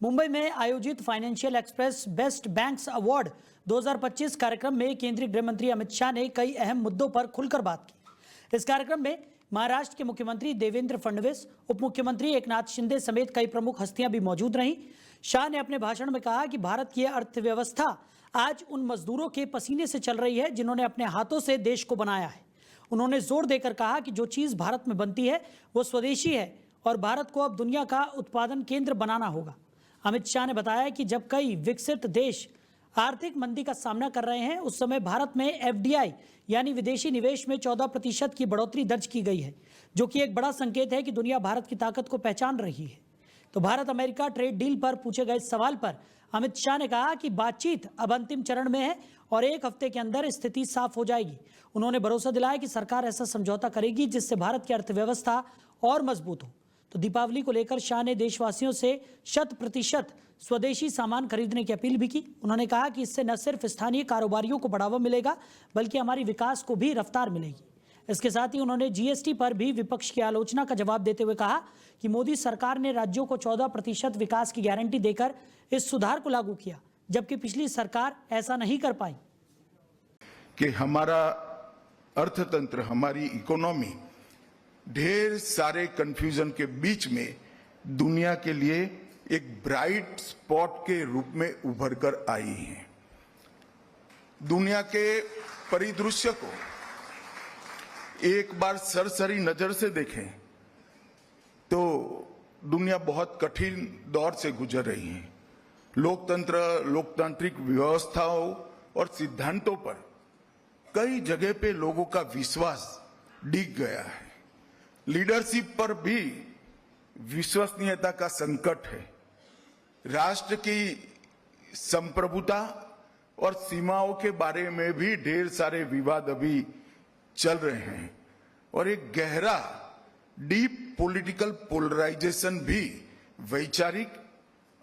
मुंबई में आयोजित financial express best banks award 2025 कार्यक्रम में केंद्रीय गृह मंत्री अमित शाह ने कई अहम मुद्दों पर खुलकर बात की। इस कार्यक्रम में महाराष्ट्र के मुख्यमंत्री देवेंद्र फडणवीस, उप मुख्यमंत्री एकनाथ शिंदे समेत कई प्रमुख हस्तियां भी मौजूद रहीं। शाह ने अपने भाषण में कहा कि भारत की अर्थव्यवस्था आज उन मजदूरों के पसीने से चल रही है जिन्होंने अपने हाथों से देश को बनाया है। उन्होंने जोर देकर कहा कि जो चीज़ भारत में बनती है वो स्वदेशी है और भारत को अब दुनिया का उत्पादन केंद्र बनाना होगा। अमित शाह ने बताया कि जब कई विकसित देश आर्थिक मंदी का सामना कर रहे हैं, उस समय भारत में FDI यानी विदेशी निवेश में 14% की बढ़ोतरी दर्ज की गई है, जो कि एक बड़ा संकेत है कि दुनिया भारत की ताकत को पहचान रही है। तो भारत अमेरिका ट्रेड डील पर पूछे गए सवाल पर अमित शाह ने कहा कि बातचीत अब अंतिम चरण में है और एक हफ्ते के अंदर स्थिति साफ हो जाएगी। उन्होंने भरोसा दिलाया कि सरकार ऐसा समझौता करेगी जिससे भारत की अर्थव्यवस्था और मजबूत हो। तो दीपावली को लेकर शाह ने देशवासियों से 100% स्वदेशी सामान खरीदने की अपील भी की। उन्होंने कहा कि इससे न सिर्फ स्थानीय कारोबारियों को बढ़ावा मिलेगा बल्कि हमारी विकास को भी रफ्तार मिलेगी। इसके साथ ही उन्होंने GST पर भी विपक्ष की आलोचना का जवाब देते हुए कहा कि मोदी सरकार ने राज्यों को 14% विकास की गारंटी देकर इस सुधार को लागू किया, जबकि पिछली सरकार ऐसा नहीं कर पाई। कि हमारा अर्थतंत्र, हमारी इकोनॉमी ढेर सारे कंफ्यूजन के बीच में दुनिया के लिए एक ब्राइट स्पॉट के रूप में उभर कर आई है। दुनिया के परिदृश्य को एक बार सरसरी नजर से देखें तो दुनिया बहुत कठिन दौर से गुजर रही है। लोकतंत्र, लोकतांत्रिक व्यवस्थाओं और सिद्धांतों पर कई जगह पे लोगों का विश्वास डिग गया है। लीडरशिप पर भी विश्वसनीयता का संकट है। राष्ट्र की संप्रभुता और सीमाओं के बारे में भी ढेर सारे विवाद अभी चल रहे हैं और एक गहरा डीप पॉलिटिकल पोलराइजेशन भी वैचारिक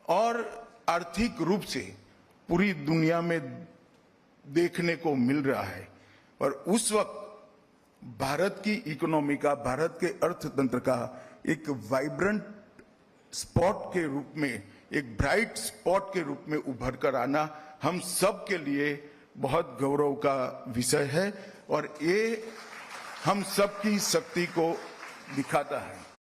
और आर्थिक रूप से पूरी दुनिया में देखने को मिल रहा है। और उस वक्त भारत की इकोनॉमी का, भारत के अर्थतंत्र का एक वाइब्रेंट स्पॉट के रूप में, एक ब्राइट स्पॉट के रूप में उभर कर आना हम सब के लिए बहुत गौरव का विषय है और ये हम सब की शक्ति को दिखाता है।